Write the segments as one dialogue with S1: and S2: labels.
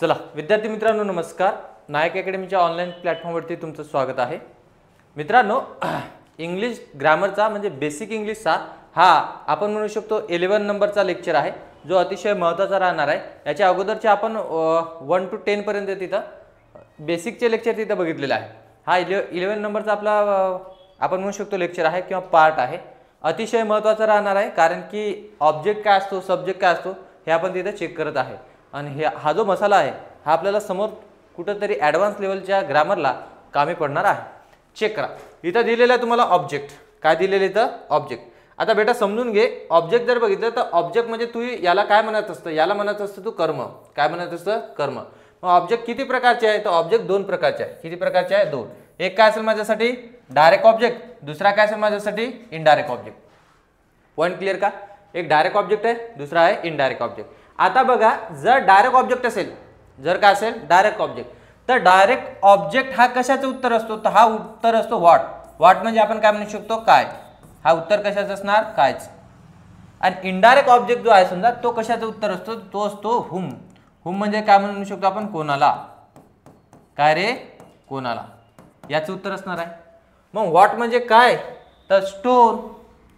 S1: चला विद्यार्थी मित्रांनो नमस्कार. नायक अकॅडमीच्या ऑनलाईन प्लॅटफॉर्मवरती तुमचं स्वागत आहे. मित्रांनो इंग्लिश ग्रामरचा म्हणजे बेसिक इंग्लिशचा हा आपण म्हणू शकतो 11 नंबरचा लेक्चर आहे, जो अतिशय महत्त्वाचा राहणार आहे. याच्या अगोदरचे आपण 1 to 10 पर्यंत तिथं बेसिकचे लेक्चर तिथं बघितलेले आहे. हा 11 नंबरचा आपला आपण म्हणू शकतो लेक्चर आहे किंवा पार्ट आहे. अतिशय महत्त्वाचा राहणार आहे, कारण की ऑब्जेक्ट काय असतो, सब्जेक्ट काय असतो हे आपण तिथे चेक करत आहे. आणि हा जो मसाला आहे हा आपल्याला समोर कुठेतरी ॲडव्हान्स लेवलच्या ग्रामरला कामी पडणार आहे. चेक करा, इथं दिलेलं आहे तुम्हाला ऑब्जेक्ट. काय दिलेलं इथं? ऑब्जेक्ट. आता बेटा समजून घे, ऑब्जेक्ट जर बघितलं तर ऑब्जेक्ट म्हणजे तू याला काय म्हणत असतं, याला म्हणत असतं तू कर्म. काय म्हणत असतं? कर्म. मग ऑब्जेक्ट किती प्रकारचे आहे? तर ऑब्जेक्ट 2 प्रकारचे आहे. किती प्रकारचे आहे? 2. एक काय असेल माझ्यासाठी? Direct object. दुसरा काय असेल माझ्यासाठी? Indirect object. पॉईंट क्लिअर का? एक डायरेक्ट ऑब्जेक्ट आहे, दुसरा आहे इनडायरेक्ट ऑब्जेक्ट. आता बघा, जर डायरेक्ट ऑब्जेक्ट असेल, जर काय असेल डायरेक्ट ऑब्जेक्ट, तर डायरेक्ट ऑब्जेक्ट हा कशाचं उत्तर असतो? तर हा उत्तर असतो व्हॉट. व्हॉट म्हणजे आपण काय म्हणू शकतो? काय. हा उत्तर कशाचं असणार? कायच. आणि इनडायरेक्ट ऑब्जेक्ट जो आहे समजा तो कशाचं उत्तर असतो? तो असतो हुम. हुम म्हणजे काय म्हणू शकतो आपण? कोणाला. काय रे? कोणाला. याचं उत्तर असणार आहे. मग व्हॉट म्हणजे काय? तर स्टोन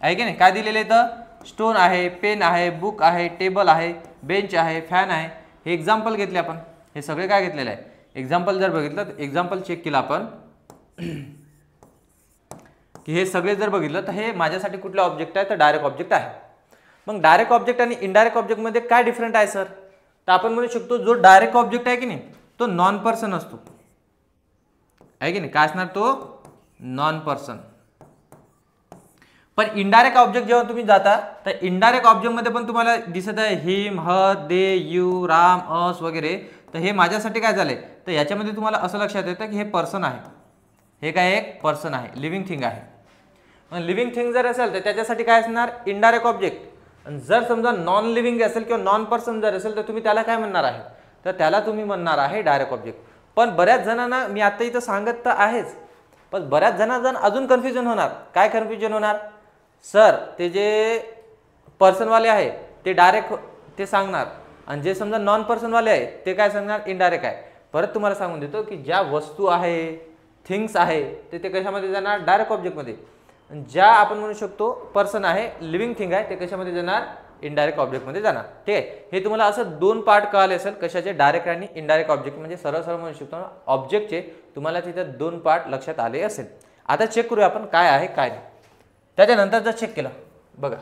S1: आहे की नाही. काय दिलेलं आहे तर? स्टोन आहे, पेन आहे, बुक आहे, टेबल आहे, बेंच आहे, फॅन आहे. हे एक्झाम्पल घेतले आपण. हे सगळे काय घेतलेले आहे? एक्झाम्पल जर बघितलं तर एक्झाम्पल चेक केलं आपण की हे सगळे जर बघितलं तर हे माझ्यासाठी कुठला ऑब्जेक्ट आहे? तर डायरेक्ट ऑब्जेक्ट आहे. मग डायरेक्ट ऑब्जेक्ट आणि इनडायरेक्ट ऑब्जेक्टमध्ये काय डिफरंट आहे सर? तर आपण म्हणू शकतो जो डायरेक्ट ऑब्जेक्ट आहे की नाही तो नॉन पर्सन असतो. आहे की नाही? काय असणार तो? Non person. पण इनडायरेक्ट ऑब्जेक्ट जेव्हा तुम्ही जाता तर इनडायरेक्ट ऑब्जेक्टमध्ये पण तुम्हाला दिसत आहे हिम, हर, दे, यू, राम, अस वगैरे. तर हे माझ्यासाठी काय झालंय? तर याच्यामध्ये तुम्हाला असं लक्षात येतं की हे पर्सन आहे. हे काय? एक पर्सन आहे, लिव्हिंग थिंग आहे. मग लिव्हिंग थिंग जर असेल तर त्याच्यासाठी काय असणार? Indirect object. आणि जर समजा नॉन लिव्हिंग असेल किंवा नॉन पर्सन जर असेल तर तुम्ही त्याला काय म्हणणार आहे? तर त्याला तुम्ही म्हणणार आहे डायरेक्ट ऑब्जेक्ट. पण बऱ्याच जणांना मी आता इथं सांगत तर आहेच, पण बऱ्याच जणांना अजून कन्फ्युजन होणार. काय कन्फ्युजन होणार? सर ते जे पर्सनवाले आहे ते डायरेक्ट ते सांगणार, आणि जे समजा नॉन पर्सनवाले आहे ते काय सांगणार? इनडायरेक्ट आहे. परत तुम्हाला सांगून देतो की ज्या वस्तू आहे, थिंग्स आहे ते कशामध्ये जाणार? डायरेक्ट ऑब्जेक्टमध्ये. ज्या आपण म्हणू शकतो पर्सन आहे, लिव्हिंग थिंग आहे, ते कशामध्ये जाणार? इनडायरेक्ट ऑब्जेक्टमध्ये जाणार. ठीक आहे. हे तुम्हाला असं 2 पार्ट कळाले असेल, कशाचे? डायरेक्ट आणि इनडायरेक्ट ऑब्जेक्ट. म्हणजे सरळ सरळ म्हणू शकतो ऑब्जेक्टचे तुम्हाला तिथे 2 पार्ट लक्षात आले असेल. आता चेक करूया आपण काय आहे काय नाही. त्याच्यानंतर जर चेक केलं बघा.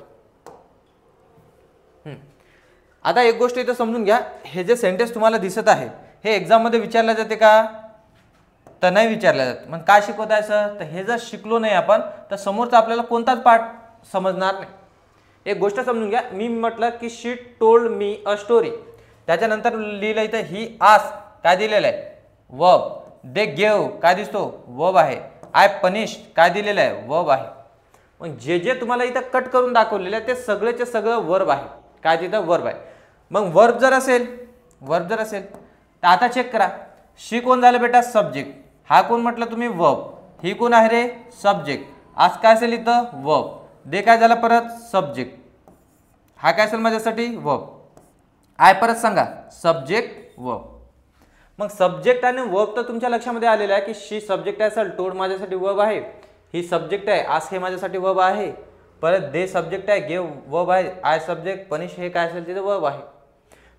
S1: आता एक गोष्ट इथं समजून घ्या, हे जे सेंटेन्स तुम्हाला दिसत आहे हे एक्झाममध्ये विचारले जाते का? तर नाही विचारले जात. मग काय शिकवत आहे सर? तर हे जर शिकलो नाही आपण तर समोरचा आपल्याला कोणताच पार्ट समजणार नाही. एक गोष्ट समजून घ्या, मी म्हटलं की शी टोल्ड मी अ स्टोरी. त्याच्यानंतर लिहिलं इथं ही आस्क. काय दिलेलं आहे? वर्ब. They gave. काय दिसतो? वर्ब आहे. I punish. काय दिलेलं आहे? वर्ब आहे. मग जे जे तुम्हाला इथं कट करून दाखवलेलं आहे ते सगळेचे सगळं वर्ब आहे. काय तिथं? वर्ब आहे. मग वर्ब जर असेल तर आता चेक करा, शी कोण झालं बेटा? सब्जेक्ट. हा कोण म्हटलं तुम्ही? वर्ब. ही कोण आहे रे? सब्जेक्ट. आज काय असेल इथं? वर्ब. दे काय झालं परत? सब्जेक्ट. हा काय असेल माझ्यासाठी? वर्ब. आय परत सांगा? Subject verb. मग सब्जेक्ट आणि वर्ब तर तुमच्या लक्षामध्ये आलेलं आहे की शी सब्जेक्ट आहे सर, टोल्ड माझ्यासाठी वर्ब आहे, ही सब्जेक्ट आहे, आस्क हे माझ्यासाठी वर्ब आहे, परत दे सब्जेक्ट आहे, गेव वर्ब आहे, आय सब्जेक्ट, पनिश हे काय असेल तिथे वर्ब आहे.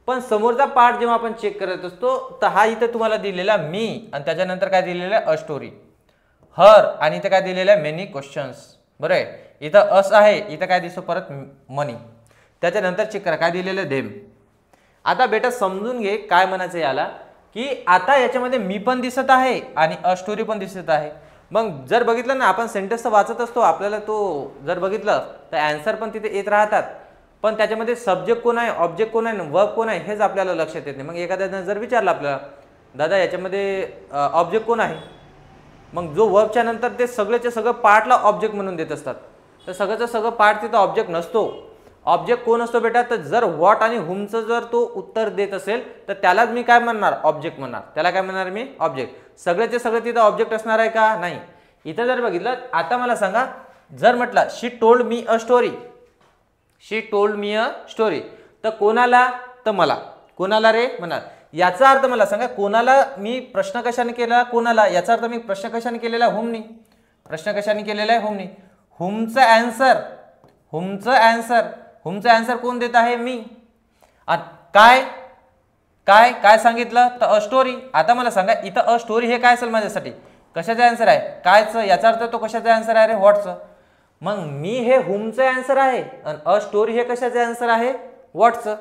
S1: पण समोरचा पार्ट जेव्हा आपण चेक करत असतो तर हा इथं तुम्हाला दिलेला मी, आणि त्याच्यानंतर काय दिलेलं आहे? A story. हर, आणि इथं काय दिलेलं आहे? Many questions. बरं आहे. इथं अस आहे, इथं काय दिसतो परत? मनी. त्याच्यानंतर चेक करा काय दिलेलं आहे? देम. आता बेटा समजून घे काय म्हणायचं याला, की आता याच्यामध्ये मी पण दिसत आहे आणि अ स्टोरी पण दिसत आहे. मग जर बघितलं ना आपण सेंटेन्स वाचत असतो, आपल्याला तो जर बघितलं तर आन्सर पण तिथे येत राहतात, पण त्याच्यामध्ये सब्जेक्ट कोण आहे, ऑब्जेक्ट कोण आहे, वर्ब कोण आहे हेच आपल्याला लक्षात येत नाही. मग एखाद्यानं जर विचारलं आपल्याला, दादा याच्यामध्ये ऑब्जेक्ट कोण आहे, मग जो वर्बच्या नंतर ते सगळ्याचे सगळं पार्टला ऑब्जेक्ट म्हणून देत असतात. तर सगळ्याचं सगळं पार्ट तिथं ऑब्जेक्ट नसतो. ऑब्जेक्ट कोण असतो बेटा? तर जर व्हॉट आणि हुमचं जर तो उत्तर देत असेल तर त्यालाच मी काय म्हणणार? ऑब्जेक्ट म्हणणार. त्याला काय म्हणणार मी? ऑब्जेक्ट. सगळ्याचे सगळे तिथं ऑब्जेक्ट असणार आहे का? नाही. इथं जर बघितलं, आता मला सांगा, जर म्हटलं she told me a story, she told me a story, तर कोणाला? तर मला. कोणाला रे? म्हणणार. याचा अर्थ मला सांगा, कोणाला मी प्रश्न कशाने केला, कोणाला, याचा अर्थ मी प्रश्न कशाने केलेला, हुमनी. प्रश्न कशाने केलेला आहे, हुमनी. हुमचा आन्सर कोण देत आहे, मी. काय काय काय सांगितलं, तर अ स्टोरी. आता मला सांगा इथं अ स्टोरी हे काय असेल माझ्यासाठी, कशाचा आन्सर आहे, कायचं, याचा अर्थ तो कशाचा आन्सर आहे रे, व्हॉटचं. मग मी हे हुमचं आन्सर आहे आणि अ स्टोरी हे कशाचं आन्सर आहे, व्हॉटचं.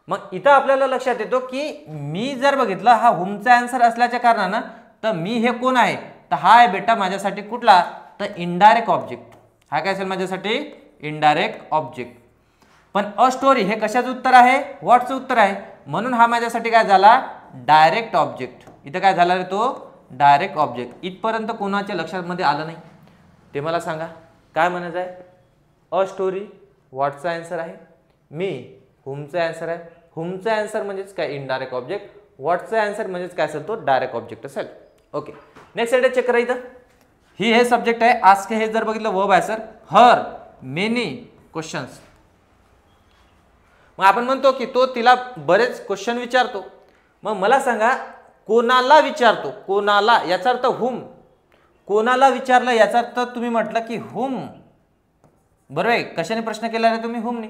S1: मग इथं आपल्याला लक्षात येतो की मी जर बघितलं हा हुमचा आन्सर असल्याच्या कारणानं, तर मी हे कोण आहे, तर हा आहे बेटा माझ्यासाठी कुठला, तर इनडायरेक्ट ऑब्जेक्ट. हा काय असेल माझ्यासाठी, इनडायरेक्ट ऑब्जेक्ट. पण अ स्टोरी हे कशाचं उत्तर आहे, व्हॉटचं उत्तर आहे, म्हणून हा माझ्यासाठी काय झाला, डायरेक्ट ऑब्जेक्ट. इथं काय झाला रे, तो डायरेक्ट ऑब्जेक्ट. इथपर्यंत कोणाच्या लक्षामध्ये आलं नाही ते मला सांगा, काय म्हणायचं आहे, अ स्टोरी व्हॉटचा आन्सर आहे, मी हुमचा आन्सर आहे. हुमचा आन्सर म्हणजेच काय, इनडायरेक्ट ऑब्जेक्ट. व्हॉटचा आन्सर म्हणजेच काय असेल, तो डायरेक्ट ऑब्जेक्ट असेल. ओके, नेक्स्ट साइड चेक करा. इथं ही हे सब्जेक्ट आहे, आस्क हे जर बघितलं वर्ब आहे सर, हर मेनी क्वेश्चन्स. मग आपण म्हणतो की तो तिला बरेच क्वेश्चन विचारतो. मग मला सांगा कोणाला विचारतो, कोणाला, याचा अर्थ हुम. कोणाला विचारलं याचा अर्थ तुम्ही म्हटलं की हुम, बरोबर आहे. कशाने प्रश्न केला रे तुम्ही, हुमनी.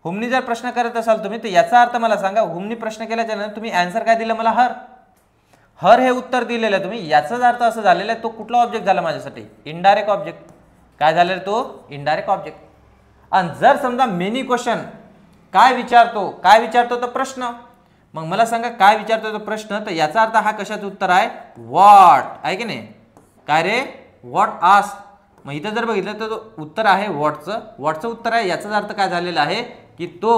S1: हुमनी जर प्रश्न करत असाल तुम्ही, तर याचा अर्थ मला सांगा, हुमनी प्रश्न केल्याच्या नंतर तुम्ही आन्सर काय दिलं मला, हर. हर हे उत्तर दिलेलं आहे तुम्ही, याचाच अर्थ असं झालेला आहे, तो कुठला ऑब्जेक्ट झाला माझ्यासाठी, इनडायरेक्ट ऑब्जेक्ट. काय झालेला तो, इनडायरेक्ट ऑब्जेक्ट. आणि जर समजा मेनी क्वेश्चन, काय विचारतो तर प्रश्न. मग मला सांगा काय विचारतो तो प्रश्न, तर याचा अर्थ हा कशाचं उत्तर आहे, व्हॉट आहे की नाही, काय रे, व्हॉट आस्क. मग इथं जर बघितलं तर तो उत्तर आहे व्हॉटचं उत्तर आहे. याचाच अर्थ काय झालेला आहे की तो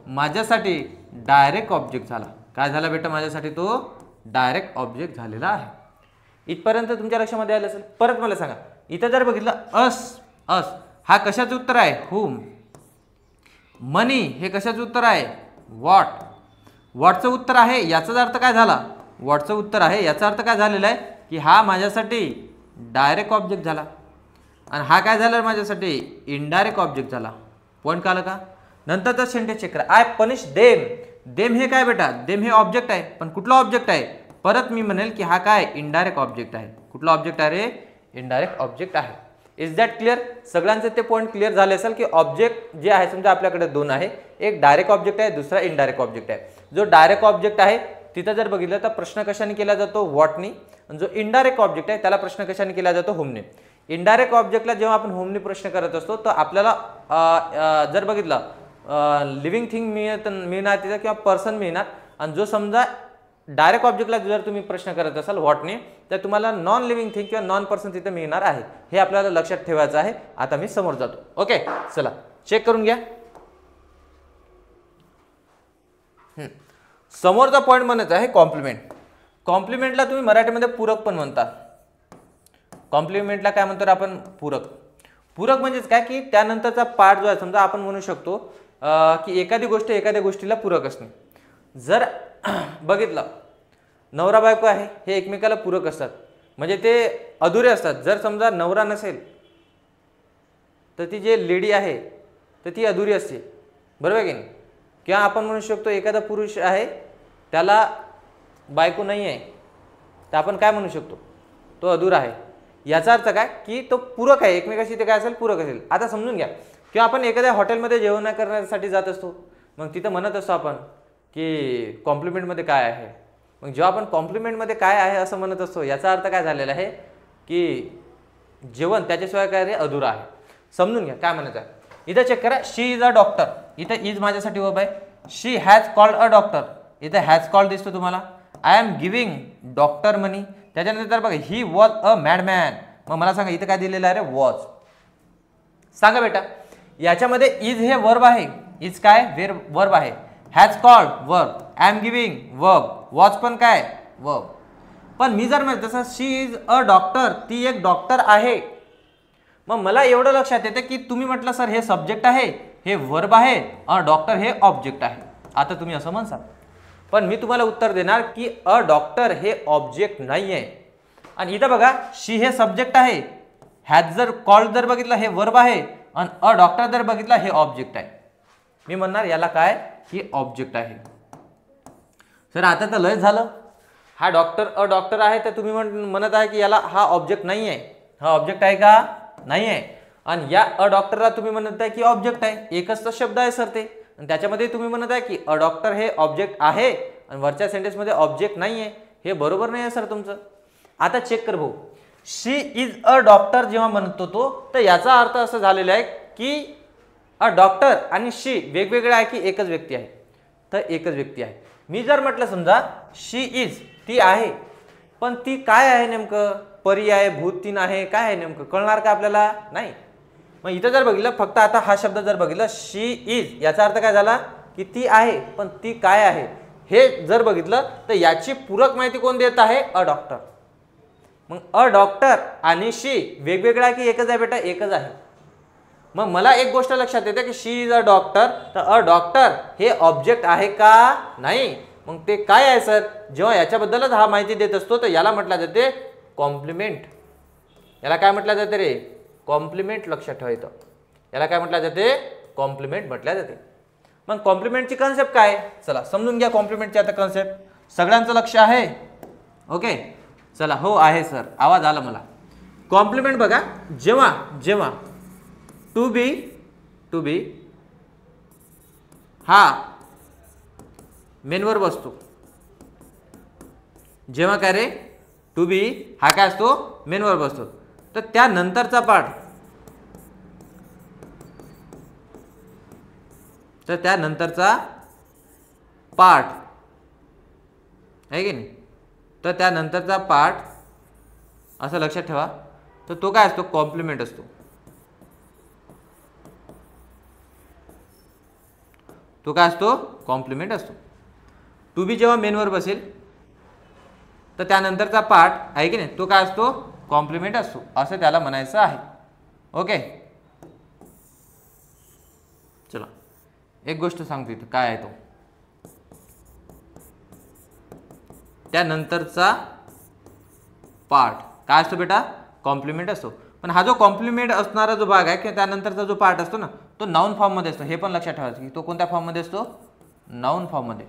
S1: माझ्यासाठी डायरेक्ट ऑब्जेक्ट झाला. काय झाला बेटा, माझ्यासाठी तो डायरेक्ट ऑब्जेक्ट झालेला आहे. इथपर्यंत तुमच्या लक्षामध्ये आलं असेल. परत मला सांगा इथं जर बघितलं अस हा कशाचं उत्तर आहे, हुम. मनी हे कशाचं उत्तर आहे, व्हॉटचं उत्तर आहे. याचाच अर्थ काय झाला, व्हॉटचं उत्तर आहे. याचा अर्थ काय झालेला आहे की हा माझ्यासाठी डायरेक्ट ऑब्जेक्ट झाला आणि हा काय झाला माझ्यासाठी, इनडायरेक्ट ऑब्जेक्ट झाला. पॉईंट कळलं का. नंतरचा सेंटेन्स चेक करा, आय पनिश देम. देम हे काय बेटा, देम हे ऑब्जेक्ट आहे, पण कुठला ऑब्जेक्ट आहे, परत मी म्हणेल की हा काय, इनडायरेक्ट ऑब्जेक्ट आहे. कुठला ऑब्जेक्ट आहे रे, इनडायरेक्ट ऑब्जेक्ट आहे. Is that clear. सगळ्यांचे ते पॉईंट क्लिअर झाले असेल की ऑब्जेक्ट जे आहे समजा आपल्याकडे दोन आहे, एक डायरेक्ट ऑब्जेक्ट आहे, दुसरा इनडायरेक्ट ऑब्जेक्ट आहे. जो डायरेक्ट ऑब्जेक्ट आहे तिथं जर बघितलं तर प्रश्न कशाने केला जातो, व्हॉटनी. जो इनडायरेक्ट ऑब्जेक्ट आहे त्याला प्रश्न कशाने केला जातो, हुमने. इनडायरेक्ट ऑब्जेक्टला जेव्हा आपण हुमने प्रश्न करत असतो तर आपल्याला जर बघितलं लिव्हिंग थिंग मिळणार तिथं किंवा पर्सन मिळणार. आणि जो समजा डायरेक्ट ऑब्जेक्टला जर तुम्ही प्रश्न करत असाल व्हॉटने, तर तुम्हाला नॉन लिव्हिंग थिंग किंवा नॉन पर्सन तिथे मिळणार आहे. हे आपल्याला लक्षात ठेवायचं आहे. आता मी समोर जातो. ओके, चला चेक करून घ्या. समोरचा पॉईंट म्हणायचा आहे कॉम्प्लिमेंट. कॉम्प्लिमेंटला तुम्ही मराठीमध्ये पूरक पण म्हणता. कॉम्प्लिमेंटला काय म्हणतो आपण, पूरक. पूरक म्हणजेच काय की त्यानंतरचा पार्ट जो आहे समजा आपण म्हणू शकतो की एखादी गोष्ट एखाद्या गोष्टीला पूरक असणे. जर बघितलं नवरा बायको आहे हे एकमेकाला पूरक असतात, म्हणजे ते अधुरे असतात. जर समजा नवरा नसेल तर ती जे लेडी आहे तर ती अधुरी असते, बरोबर की नाही. किंवा आपण म्हणू शकतो एखादा पुरुष आहे त्याला बायको नाही आहे तर आपण काय म्हणू शकतो, तो अधुरा आहे. याचा अर्थ काय की तो पूरक आहे एकमेकाशी, ते काय असेल, पूरक असेल. आता समजून घ्या. किंवा आपण एखाद्या हॉटेलमध्ये जेवण करण्यासाठी जात असतो, मग तिथं म्हणत असतो आपण की कॉम्प्लिमेंटमध्ये काय आहे. मग जेव्हा आपण कॉम्प्लिमेंटमध्ये काय आहे असं म्हणत असतो, याचा अर्थ काय झालेला आहे की जेवण त्याच्याशिवाय काय रे, अधुरा आहे. समजून घ्या काय म्हणायचं आहे. इथं चेक करा, शी इज अ डॉक्टर. इथं इज माझ्यासाठी वर्ब आहे. शी हॅज कॉल्ड अ डॉक्टर. इथं हॅज कॉल्ड दिसतो तुम्हाला. आय एम गिव्हिंग डॉक्टर मनी. त्याच्यानंतर बघा ही वॉज अ मॅडमॅन. मग मला सांगा इथं काय दिलेलं आहे रे, वॉज. सांगा बेटा याच्यामध्ये इज हे वर्ब आहे. इज काय वर्ब आहे. Has called verb. I am giving verb. Was पण काय, वर्ब. पण मी जर म्हणतो तसं शी इज अ डॉक्टर, ती एक डॉक्टर आहे. मग मला एवढं लक्षात येते की तुम्ही म्हटलं सर हे सब्जेक्ट आहे, हे वर्ब आहे, डॉक्टर हे ऑब्जेक्ट आहे. आता तुम्ही असं म्हणसाल, पण मी तुम्हाला उत्तर देणार की अ डॉक्टर हे ऑब्जेक्ट नाही आहे. आणि इथं बघा शी हे सब्जेक्ट आहे, हॅज जर कॉल्ड जर बघितलं हे वर्ब आहे, आणि अ डॉक्टर जर बघितला हे ऑब्जेक्ट आहे. मी म्हणणार याला काय, ही ऑब्जेक्ट आहे. सर आता तर लय झालं, हा डॉक्टर अ डॉक्टर आहे तर तुम्ही म्हणत आहे की याला हा ऑब्जेक्ट नाही आहे, हा ऑब्जेक्ट आहे का नाही आहे, आणि या अ डॉक्टरला तुम्ही म्हणत आहे की ऑब्जेक्ट आहे, एकच तर शब्द आहे सर ते, आणि त्याच्यामध्ये तुम्ही म्हणत आहे की अ डॉक्टर हे ऑब्जेक्ट आहे आणि वरच्या सेंटेन्समध्ये ऑब्जेक्ट नाही आहे, हे बरोबर नाही आहे सर तुमचं. आता चेक कर भाऊ, शी इज अ डॉक्टर जेव्हा म्हणतो तो, तर याचा अर्थ असं झालेला आहे की अ डॉक्टर आणि शी वेगवेगळे आहे की एकच व्यक्ती आहे, तर एकच व्यक्ती आहे. मी जर म्हटलं समजा शी इज, ती आहे, पण ती काय आहे नेमकं, परी आहे, भूततीन आहे, काय आहे नेमकं कळणार का आपल्याला, नाही. मग इथं जर बघितलं फक्त आता हा शब्द जर बघितलं शी इज, याचा अर्थ काय झाला की ती आहे, पण ती काय आहे हे जर बघितलं तर याची पूरक माहिती कोण देत आहे, अ डॉक्टर. मग अ डॉक्टर आणि शी वेगवेगळा आहे की एकच आहे बेटा, एकच आहे. मग मला एक गोष्ट लक्षात येते की शी इज अ डॉक्टर, तर अ डॉक्टर हे ऑब्जेक्ट आहे का नाही, मग ते काय आहे सर, जेव्हा याच्याबद्दलच हा माहिती देत असतो तर याला म्हटलं जाते कॉम्प्लिमेंट. याला काय म्हटलं जाते रे, कॉम्प्लिमेंट. लक्षात ठेवायचं, याला काय म्हटलं जाते, कॉम्प्लिमेंट म्हटल्या जाते. मग कॉम्प्लिमेंटची कन्सेप्ट काय, चला समजून घ्या. कॉम्प्लिमेंटची आता कन्सेप्ट सगळ्यांचं लक्ष आहे, ओके चला. हो आहे सर, आवाज आला मला. कॉम्प्लिमेंट बघा, जेव्हा जेव्हा टू बी हा मेन वर्ब असतो, जेव्हा काय रे टू बी हा काय असतो, मेन वर्ब असतो, तर त्यानंतरचा पार्ट, तर त्यानंतरचा पार्ट आहे की नाही, तर त्यानंतरचा पार्ट असं लक्षात ठेवा, तर तो काय असतो, कॉम्प्लिमेंट असतो. तो काय असतो, कॉम्प्लिमेंट असतो. टू बी जेव्हा मेन वर्ब असेल तर त्यानंतरचा पार्ट आहे की नाही, तो काय असतो, कॉम्प्लिमेंट असतो, असं त्याला म्हणायचं आहे. ओके चला एक गोष्ट सांगतो इथं काय आहे, तो त्यानंतरचा पार्ट काय असतो बेटा, कॉम्प्लिमेंट असतो. पण हा जो कॉम्प्लिमेंट असणारा जो भाग आहे किंवा त्यानंतरचा जो पार्ट असतो ना, तो नाउन फॉर्म मध्ये असतो. हे पण लक्षात ठेवायचं की तो कोणत्या फॉर्म मध्ये असतो, नाउन फॉर्म मध्ये,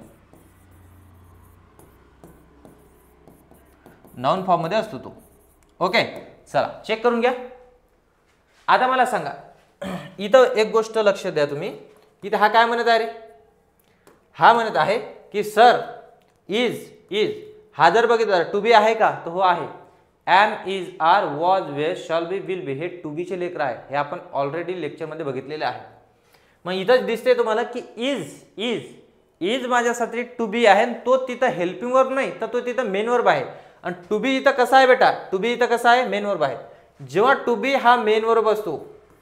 S1: नाउन फॉर्म मध्ये असतो तो. ओके चला चेक करून घ्या. आता मला सांगा, इथं एक गोष्ट लक्ष द्या तुम्ही, इथं हा काय म्हणत आहे रे, हा म्हणत आहे की सर इज हा जर बघितलं टू बी आहे का, तो हो आहे. Am is are was were shall be will be हे टू बी चे लेकर आहे, हे आपण ऑलरेडी लेक्चरमध्ये बघितलेले आहे. मग इथंच दिसते तुम्हाला की इज माझ्यासाठी टू बी आहे, तो तिथं हेल्पिंग वर्ब नाही, तर तो तिथं मेन वर्ब आहे. आणि टू बी इथं कसा आहे बेटा, टू बी इथं कसा आहे, मेन वर्ब आहे. जेव्हा टू बी हा मेन वर्ब असतो,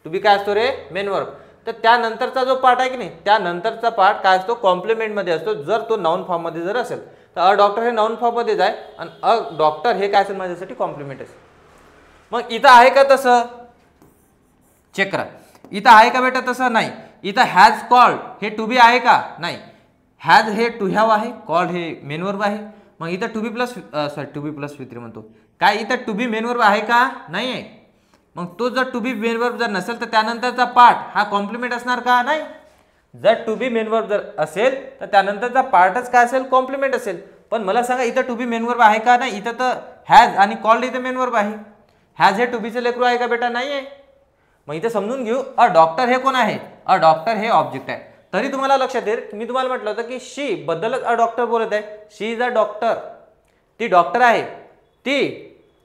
S1: टू बी काय असतो रे, मेन वर्ब, तर त्यानंतरचा जो पार्ट आहे की नाही, त्यानंतरचा पार्ट काय असतो, कॉम्प्लिमेंट मध्ये असतो. जर तो नाउन फॉर्म मध्ये जर असेल तर अ डॉक्टर हे नाउन फॉर्म मध्येच आहे आणि अ डॉक्टर हे काय असेल माझ्यासाठी, कॉम्प्लिमेंट असेल. मग इथं आहे का तसं, चेक करा. इथं आहे का बेटा तसं, नाही. इथं हॅज कॉल्ड हे टू बी आहे का, नाही. हॅज हे टू हॅव आहे, कॉल्ड हे मेन वर्ब आहे. मग इथं to be plus to be plus V3 म्हणतो काय, इथं टू बी मेन वर्ब आहे का, नाही आहे. मग तो जर टू बी मेन वर्ब जर नसेल तर त्यानंतरचा पार्ट हा कॉम्प्लिमेंट असणार का, नाही. जर टू बी मेन वर्ब जर असेल तर त्यानंतरचा पार्टच काय असेल, कॉम्प्लिमेंट असेल. पण मला सांगा इथं टू बी मेन वर्ब आहे का, नाही. इथं तर हॅज आणि कॉल्ड इथं मेन वर्ब आहे. हॅज हे टू बीचं लेकरू आहे का बेटा, नाही आहे. मग इथे समजून घेऊ, अ डॉक्टर हे कोण आहे, अ डॉक्टर हे ऑब्जेक्ट आहे. तरी तुम्हाला लक्षात येईल, मी तुम्हाला म्हटलं होतं की शी बद्दलच अ डॉक्टर बोलत आहे. शी इज अ डॉक्टर, ती डॉक्टर आहे. ती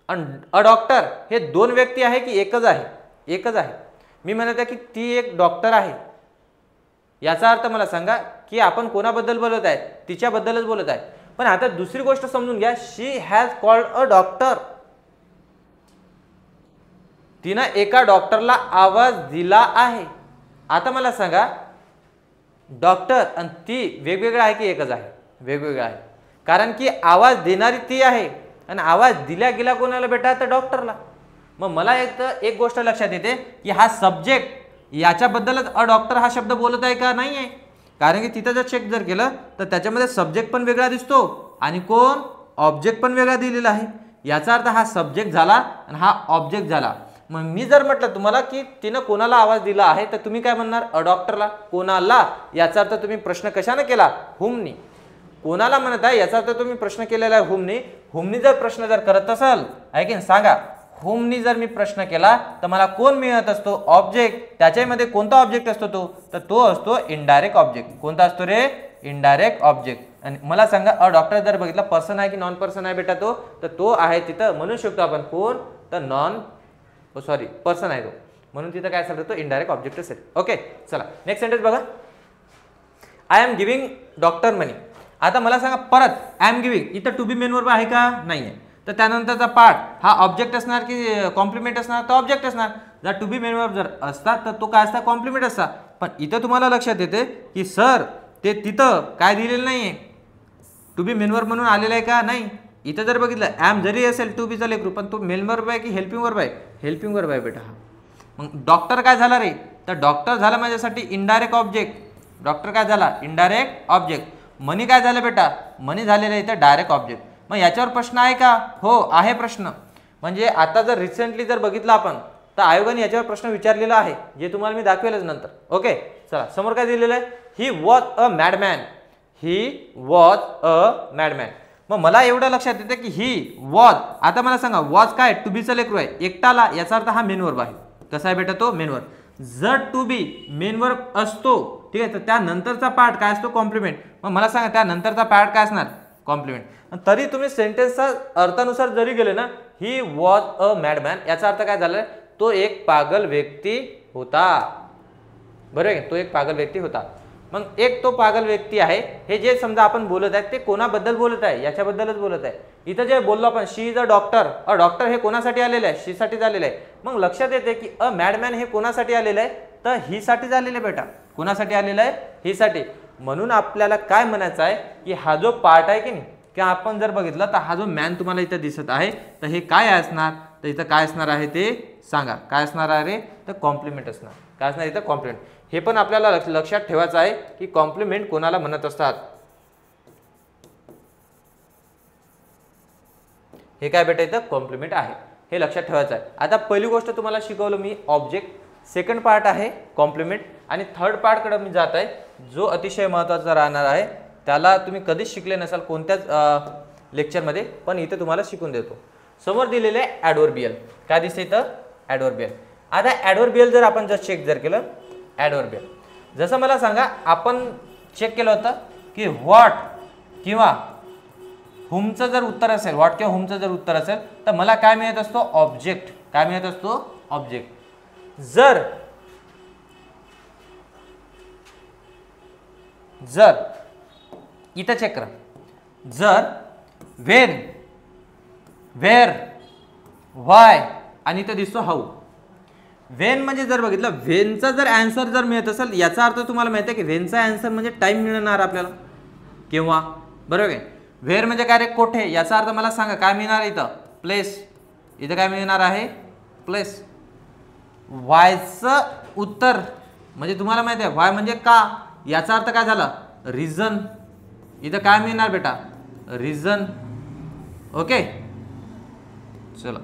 S1: अ डॉक्टर हे दोन व्यक्ती आहे की एकच आहे, एकच आहे. मी म्हणत आहे की ती एक डॉक्टर आहे, याचा अर्थ मला सांगा की आपण कोणाबद्दल बोलत आहे, तिच्याबद्दलच बोलत आहे. पण आता दुसरी गोष्ट समजून घ्या, शी हॅज कॉल्ड अ डॉक्टर, तिनं एका डॉक्टरला आवाज दिला आहे. आता मला सांगा डॉक्टर आणि ती वेगवेगळं आहे की एकच आहे, वेगवेगळं आहे. कारण की आवाज देणारी ती आहे आणि आवाज दिला गेला कोणाला बेटा, तर डॉक्टरला. मग मला एक गोष्ट लक्षात येते की हा सब्जेक्ट याच्याबद्दलच अ डॉक्टर हा शब्द बोलत आहे का, नाही आहे. कारण की तिथं जर चेक जर केलं तर त्याच्यामध्ये सब्जेक्ट पण वेगळा दिसतो आणि कोण, ऑब्जेक्ट पण वेगळा दिलेला आहे. याचा अर्थ हा सब्जेक्ट झाला आणि हा ऑब्जेक्ट झाला. मग मी जर म्हटलं तुम्हाला की तिनं कोणाला आवाज दिला आहे, तर तुम्ही काय म्हणणार, अ डॉक्टरला. कोणाला, याचा अर्थ तुम्ही प्रश्न कशाने केला, हुमनी. कोणाला म्हणत आहे याचा अर्थ तुम्ही प्रश्न केलेला आहे हुमनी जर प्रश्न जर करत असाल आहे की सांगा, हुमनी जर मी प्रश्न केला तर मला कोण मिळत असतो? ऑब्जेक्ट. त्याच्यामध्ये कोणता ऑब्जेक्ट असतो तर तो असतो इनडायरेक्ट ऑब्जेक्ट. कोणता असतो रे? Indirect object. आणि मला सांगा अ डॉक्टर जर बघितला पर्सन आहे की नॉन पर्सन आहे बेटा तर तो आहे तिथं म्हणू शकतो आपण कोण? तर पर्सन आहे तो, म्हणून तिथं काय असेल तो इनडायरेक्ट ऑब्जेक्ट असेल. ओके चला नेक्स्ट सेंटेन्स बघा. आय एम गिव्हिंग डॉक्टर मनी. आता मला सांगा परत आय एम गिव्हिंग इथं टू बी मेन वर्ब आहे का? नाही आहे. तर त्यानंतरचा पार्ट हा ऑब्जेक्ट असणार की कॉम्प्लिमेंट असणार? तर ऑब्जेक्ट असणार. जर टू बी मेन वर्ब जर असता तर तो काय असता? कॉम्प्लिमेंट असता. पण इथं तुम्हाला लक्षात येते की सर ते तिथं काय दिलेलं नाहीये, टू बी मेन वर्ब म्हणून आलेलं आहे का? नाही. इथं जर बघितलं ॲम जरी असेल टू बीचा लेकरू पण तो मेन वर्ब आहे की हेल्पिंग वर्ब आहे? हेल्पिंग वर्ब आहे बेटा हा. मग डॉक्टर काय झाला रे? तर डॉक्टर झाला माझ्यासाठी इनडायरेक्ट ऑब्जेक्ट. डॉक्टर काय झाला? Indirect object. मनी काय झालं बेटा? मनी झालेलं इथं डायरेक्ट ऑब्जेक्ट. मग याच्यावर प्रश्न आहे का? हो आहे प्रश्न. म्हणजे आता जर रिसेंटली जर बघितलं आपण तर आयोगाने याच्यावर प्रश्न विचारलेला आहे, जे तुम्हाला मी दाखवेलच नंतर. ओके चला समोर काय दिलेलं आहे? He was a madman. He was a madman. मग मला एवढं लक्षात येतं की ही वॉज, आता मला सांगा वॉज काय? टू बीचं लेकरू आहे एकटाला, याचा अर्थ हा मेन वर्ब आहे. कसा आहे बेटा तो? Main verb. जर टू बी मेन वर्ब असतो ठीक आहे तर त्यानंतरचा पार्ट काय असतो? कॉम्प्लिमेंट. मग मला सांगा त्यानंतरचा पार्ट काय असणार? कॉम्प्लिमेंट. तरी तुम्ही सेंटेन्सचा अर्थानुसार जरी गेले ना, ही वॉज अ मॅडमॅन याचा अर्थ काय झालं? तो एक पागल व्यक्ती होता. बरोबर आहे? तो एक पागल व्यक्ती होता. मग एक तो पागल व्यक्ती आहे हे जे समजा आपण बोलत आहे ते कोणाबद्दल बोलत आहे? याच्याबद्दलच बोलत आहे. इथं जे बोललो आपण she is a doctor. A doctor हे कोणासाठी आलेलं आहे? शी साठी झालेलं आहे. मग लक्षात येते की अ मॅडमॅन हे कोणासाठी आलेलं आहे? तर ही साठी झालेलं आहे बेटा. कोणासाठी आलेलं आहे? ही साठी. म्हणून आपल्याला काय म्हणायचं आहे की हा जो पार्ट आहे की नाही की आपण जर बघितलं तर हा जो मॅन तुम्हाला इथं दिसत आहे तर हे काय असणार? तर इथं काय असणार आहे ते सांगा. काय असणार आहे रे? तर कॉम्प्लिमेंट असणार. काय असणार इथं? कॉम्प्लिमेंट. हे पण आपल्याला लक्षात ठेवायचं आहे की कॉम्प्लिमेंट कोणाला म्हणत असतात. हे काय बेटा इथं कॉम्प्लिमेंट आहे, हे लक्षात ठेवायचं आहे. आता पहिली गोष्ट तुम्हाला शिकवलं मी ऑब्जेक्ट, सेकंड पार्ट आहे कॉम्प्लिमेंट आणि थर्ड पार्टकडे मी जात आहे जो अतिशय महत्त्वाचा राहणार आहे. त्याला तुम्ही कधीच शिकले नसाल कोणत्याच लेक्चरमध्ये, पण इथे तुम्हाला शिकून देतो. समोर दिलेले आहे ॲडव्हर्बियल. काय दिसतं इथं? ॲडव्हर्बियल. आता ॲडव्हर्बियल जर आपण जर चेक जर केलं ॲडव्हर्बियल, जसं मला सांगा आपण चेक केलं होतं की व्हॉट किंवा हुमचं जर उत्तर असेल, व्हॉट किंवा हुमचं जर उत्तर असेल तर मला काय मिळत असतो? ऑब्जेक्ट. काय मिळत असतो? ऑब्जेक्ट. जर इथं चेक करा, जर व्हेन, वेअर, व्हाय आणि इथं दिसतो हाऊ. व्हेन म्हणजे जर बघितलं व्हेनचा जर आन्सर जर मिळत असेल याचा अर्थ तुम्हाला माहिती आहे की व्हेनचा आन्सर म्हणजे टाइम मिळणार आपल्याला केव्हा. बरोबर आहे? व्हेअर म्हणजे काय रे? कोठे. याचा अर्थ मला सांगा काय मिळणार इथं? प्लेस. इथं काय मिळणार आहे? प्लेस. व्हायचं उत्तर म्हणजे तुम्हाला माहिती आहे व्हाय म्हणजे का, याचा अर्थ काय झाला? रिझन. इथं काय मिळणार बेटा? रिझन. ओके चला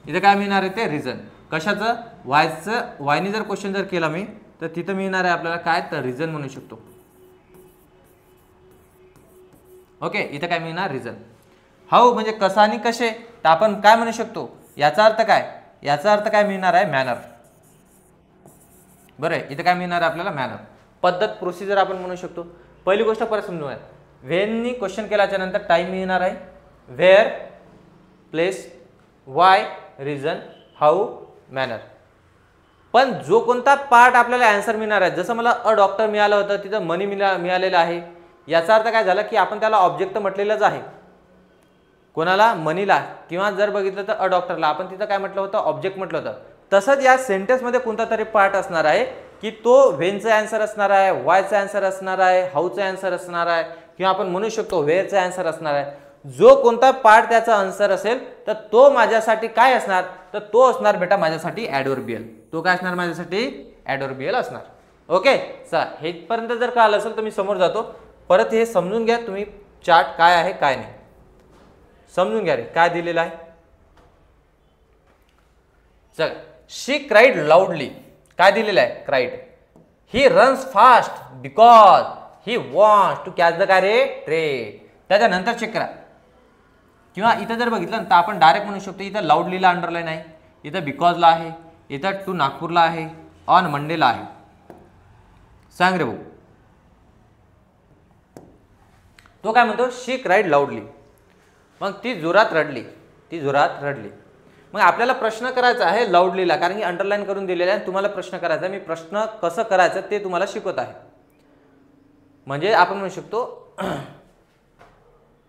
S1: इथं काय मिळणार आहे? ते रिझन. कशाचं? व्हायचं. व्हायने जर क्वेश्चन जर केला मी तर तिथं मिळणार आहे आपल्याला काय? तर रिझन म्हणू शकतो. ओके इथं काय मिळणार? रिझन. हाऊ म्हणजे कसा आणि कसे, तर आपण काय म्हणू शकतो? याचा अर्थ काय? याचा अर्थ काय मिळणार आहे? मॅनर. बरं आहे? इथं काय मिळणार आहे आपल्याला? मॅनर. पद्धत, प्रोसिजर आपण म्हणू शकतो. पहिली गोष्ट परत समजूया. व्हेननी क्वेश्चन केल्याच्या नंतर टाइम मिळणार आहे. Where, place, why, reason, how, manner. पण जो कोणता पार्ट आपल्याला आन्सर मिळणार आहे, जसं मला अ डॉक्टर मिळालं होतं तिथं मनी मिळालेलं आहे, याचा अर्थ काय झाला की आपण त्याला ऑब्जेक्ट म्हटलेलंच आहे. कोणाला? मनीला. किंवा जर बघितलं तर अ डॉक्टरला आपण तिथं काय म्हटलं होतं? ऑब्जेक्ट म्हटलं होतं. तसंच या सेंटेन्समध्ये कोणता तरी पार्ट असणार आहे की तो व्हेनचा आन्सर असणार आहे, वायचा आन्सर असणार आहे, हाऊचा आन्सर असणार आहे, किंवा आपण म्हणू शकतो व्हेअरचा आन्सर असणार आहे. जो कोणता पार्ट त्याचा आन्सर असेल तर तो माझ्यासाठी काय असणार? तर तो असणार बेटा माझ्यासाठी ॲडव्हर्बियल. तो काय असणार माझ्यासाठी? ॲडव्हर्बियल असणार. ओके चला हेपर्यंत जर कळलं असेल तर मी समोर जातो. परत हे समजून घ्या तुम्ही चार्ट काय आहे काय नाही समजून घ्या रे. काय दिलेलं आहे? चला शी क्राईड लाऊडली. काय दिलेलं आहे? Cried. He runs fast because he wants to catch the काय रे ट्रेन. त्याच्यानंतर चेक करा, किंवा इथं जर बघितलं तर आपण डायरेक्ट म्हणू शकतो इथं लाऊडलीला अंडरलाईन आहे, इथं बिकॉजला आहे, इथं टू नागपूरला आहे, ऑन मंडेला आहे. सांग रे भाऊ. तो काय म्हणतो शी क्राईड लाऊडली. मग ती जोरात रडली, ती जोरात रडली. मग आपल्याला प्रश्न करायचा आहे लाऊडलीला, कारण की अंडरलाईन करून दिलेला आहे. तुम्हाला प्रश्न करायचा, मी प्रश्न कसं करायचं ते तुम्हाला शिकवत आहे. म्हणजे आपण म्हणू शकतो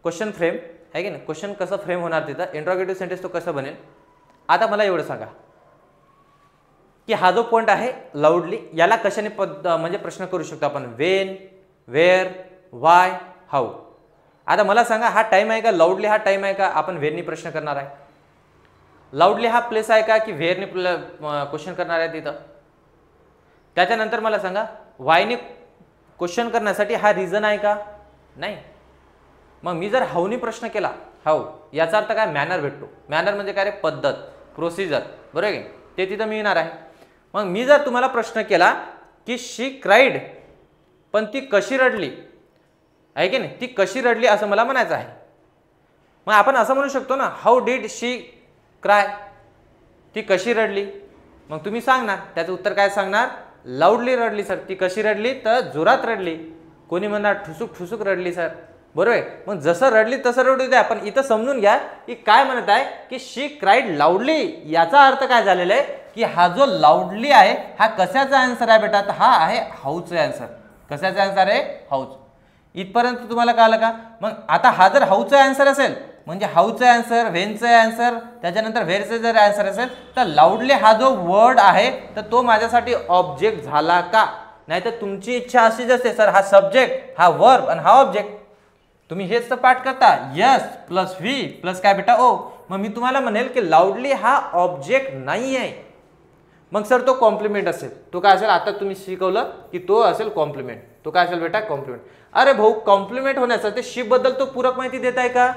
S1: क्वेश्चन फ्रेम आहे की नाही, क्वेश्चन कसं फ्रेम होणार तिथं, इंट्रोगेटिव्ह सेंटेन्स तो कसं बनेल. आता मला एवढं सांगा की हा जो पॉइंट आहे लाऊडली, याला कशाने म्हणजे प्रश्न करू शकतो आपण, वेन, वेअर, वाय, हाऊ. आता मला सांगा हा टाइम आहे का, लाऊडली हा टाइम आहे का, आपण वेअरनी प्रश्न करणार आहे. लाऊडली हा प्लेस आहे का की वेअरनी क्वेश्चन करणार आहे तिथं. त्याच्यानंतर मला सांगा वायने क्वेश्चन करण्यासाठी हा रिझन आहे का, नाही. मग मी जर हाऊनी प्रश्न केला, हाऊ याचा अर्थ काय, मॅनर भेटतो. मॅनर म्हणजे काय रे, पद्धत, प्रोसिजर, बरोबर आहे, ते तिथं मिळणार आहे. मग मी जर तुम्हाला प्रश्न केला की शी क्राईड, पण ती कशी रडली आहे की नाही, ती कशी रडली असं मला म्हणायचं आहे. मग आपण असं म्हणू शकतो ना, हाऊ डीड शी क्राय, ती कशी रडली. मग तुम्ही सांगणार, त्याचं उत्तर काय सांगणार, लाऊडली रडली सर. ती कशी रडली तर जोरात रडली. कोणी म्हणणार ठुसूक ठुसूक रडली सर, बरोबर आहे. मग जसं रडली तसं रडू द्या, पण इथं समजून घ्या की काय म्हणत आहे की शी क्राईड लाऊडली. याचा अर्थ काय झालेला आहे की हा जो लाऊडली आहे हा कशाचा आन्सर आहे बेटा, तर हा आहे हाऊचा आन्सर. कशाचा आन्सर आहे, हाऊच. इथपर्यंत तुम्हाला कळलं का. मग आता हा जर हाऊचा आन्सर असेल म्हणजे हाऊचा आन्सर, व्हेनचा आन्सर, त्याच्यानंतर व्हेरचा जर आन्सर असेल तर लाऊडली हा जो वर्ड आहे तर तो माझ्यासाठी ऑब्जेक्ट झाला का. नाहीतर तुमची इच्छा अशीच असते सर हा सब्जेक्ट, हा वर्ब आणि हा ऑब्जेक्ट. तुम्ही हेच तर पाठ करता, यस प्लस व्ही प्लस काय बेटा ओ. मग मी तुम्हाला म्हणेल की लाऊडली हा ऑब्जेक्ट नाही आहे. मग सर तो कॉम्प्लिमेंट असेल. तो काय असेल, आता तुम्ही शिकवलं की तो असेल कॉम्प्लिमेंट. तो काय असेल बेटा, कॉम्प्लिमेंट. अरे भाऊ कॉम्प्लिमेंट होण्यासाठी शी बद्दल तो पूरक माहिती देत आहे का,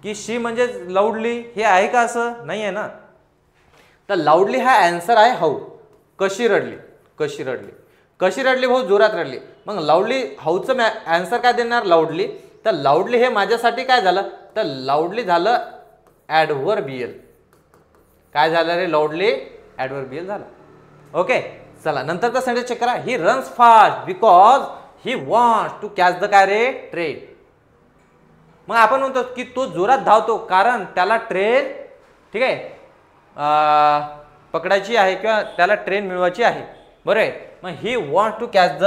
S1: की शी म्हणजे लाऊडली हे आहे का, असं नाही आहे ना. तर लाऊडली हा आन्सर आहे हाऊ. कशी रडली, कशी रडली, कशी रडली भाऊ, जोरात रडली. मग लाऊडली हाऊचं आन्सर काय देणार, लाऊडली. तर लाऊडली हे माझ्यासाठी काय झालं, तर लाऊडली झालं ॲडव्हर्बियल. काय झालं रे, लाऊडली ॲडव्हर्बियल झालं. ओके चला नंतरचा सेंटेन्स चेक करा. He runs fast because he wants to catch the काय रे ट्रेन. मग आपण म्हणतो की तो जोरात धावतो कारण त्याला ट्रेन, ठीक आहे, पकडायची आहे किंवा त्याला ट्रेन मिळवायची आहे, बरोबर आहे. मग he want to catch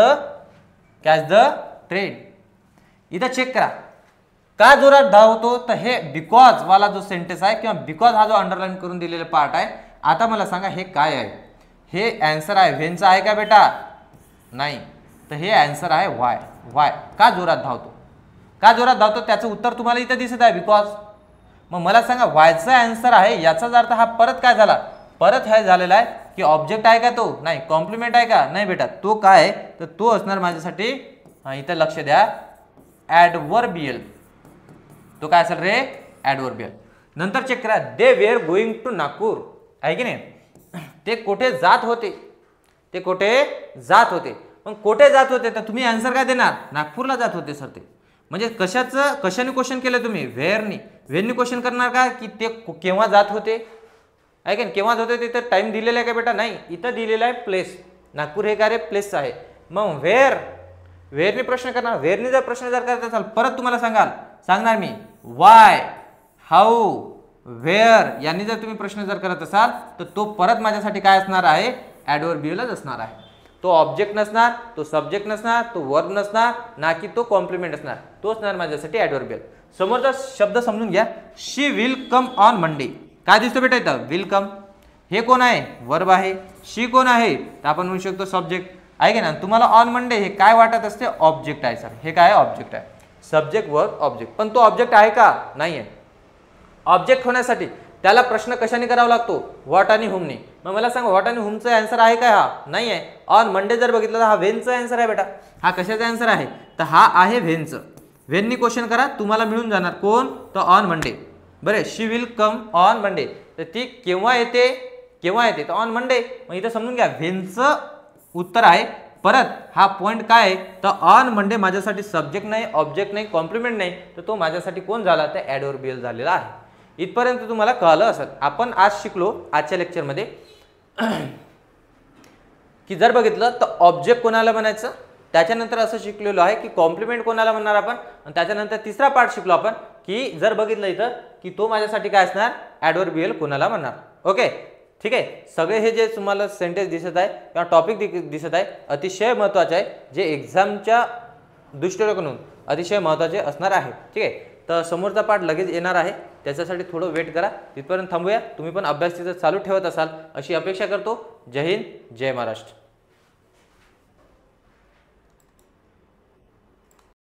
S1: the train. इथं चेक करा का जोरात धावतो, तर हे बिकॉज वाला जो सेंटेन्स आहे किंवा बिकॉज हा जो अंडरलाईन करून दिलेला पार्ट आहे. आता मला सांगा हे काय आहे, हे आन्सर आहे व्हेनचा आहे का बेटा, नाही. तर हे आन्सर आहे वाय. वाय का जोरात धावतो, का जोरात धावतो त्याचं उत्तर तुम्हाला इथं दिसत आहे बिकॉज. मग मला सांगा वायचा आन्सर आहे, याचाच अर्थ हा परत काय झाला, परत हे झालेला आहे की ऑब्जेक्ट आहे का तो, नाही. कॉम्प्लिमेंट आहे का, नाही बेटा. तो काय आहे तर तो असणार माझ्यासाठी, इथं लक्ष द्या, ॲडव्हर्बियल. तो काय असेल रे, ॲडव्हर्बियल. नंतर चेक करा, they were going to Nagpur, आहे की नाही. ते कुठे जात होते, ते कुठे जात होते. मग कुठे जात होते तर तुम्ही आन्सर काय देणार, नागपूरला जात होते सर. ते म्हणजे कशाने क्वेश्चन केलं तुम्ही, व्हेअरनी. व्हेअरनी क्वेश्चन करणार का की ते केव्हा जात होते, आहे की केव्हा जात होते. तर टाइम दिलेला आहे का बेटा, नाही. इथं दिलेला आहे प्लेस. नागपूर हे काय प्लेस आहे. मग व्हेअरनी प्रश्न करणार. व्हेअरनी जर प्रश्न जर करत असाल परत तुम्हाला सांगणार मी वाय, हाऊ, व्हेअर यांनी जर तुम्ही प्रश्न जर करत असाल तर तो परत माझ्यासाठी काय असणार आहे, ॲडव्हर्बियलच असणार आहे. तो ऑब्जेक्ट नसणार, तो सब्जेक्ट नसणार, तो वर्ब नसणार, ना की तो कॉम्प्लिमेंट असणार. तो असणार माझ्यासाठी ॲडव्हर्बियल. समोरचा शब्द समजून घ्या, शी विल कम ऑन मंडे. काय दिसतो बेटा इथं, विल कम. हे कोण आहे, वर्ब आहे. शी कोण आहे तर आपण म्हणू शकतो सब्जेक्ट, आहे की ना. तुम्हाला ऑन मंडे हे काय वाटत असते, ऑब्जेक्ट आहे सर. हे काय ऑब्जेक्ट आहे, सब्जेक्ट वर्ब ऑब्जेक्ट. पण तो ऑब्जेक्ट आहे का, नाही आहे. ऑब्जेक्ट होण्यासाठी त्याला प्रश्न कशाने करावा लागतो, व्हॉट आणि हुमने. मग मला सांगा व्हॉट आणि हुमचा आन्सर आहे काय, हा नाही आहे. ऑन मंडे जर बघितलं तर हा व्हेनचा आन्सर आहे बेटा. हा कशाचा आन्सर आहे तर हा आहे व्हेनचं. व्हेननी क्वेश्चन करा तुम्हाला मिळून जाणार कोण, तर ऑन मंडे. बरे, शी विल कम ऑन मंडे. तर ती केव्हा येते, केव्हा येते तर ऑन मंडे. मग इथं समजून घ्या व्हेनचं उत्तर आहे. परत हा पॉइंट काय आहे तर ऑन म्हणजे माझ्यासाठी सब्जेक्ट नाही, ऑब्जेक्ट नाही, कॉम्प्लिमेंट नाही, तर तो माझ्यासाठी कोण झाला तर ॲडव्हर्बियल झालेला आहे. इथपर्यंत तुम्हाला कळलं असेल. आपण आज शिकलो आजच्या लेक्चरमध्ये की जर बघितलं तर ऑब्जेक्ट कोणाला म्हणायचं, त्याच्यानंतर असं शिकलेलो आहे की कॉम्प्लिमेंट कोणाला म्हणणार आपण, आणि त्याच्यानंतर तिसरा पार्ट शिकलो आपण की जर बघितलं इथं की तो माझ्यासाठी काय असणार ॲडव्हर्बियल कोणाला म्हणणार. ओके ठीक आहे. सगळे हे जे तुम्हाला सेंटेन्स दिसत आहे किंवा टॉपिक दिसत आहे अतिशय महत्त्वाचे आहे, जे एक्झामच्या दृष्टिकोनातून अतिशय महत्त्वाचे असणार आहे. ठीक आहे. तर समोरचा पार्ट लगेच येणार आहे, त्याच्यासाठी थोडं वेट करा. तिथपर्यंत थांबूया. तुम्ही पण अभ्यास तिथं चालू ठेवत असाल अशी अपेक्षा करतो. जय हिंद, जय महाराष्ट्र.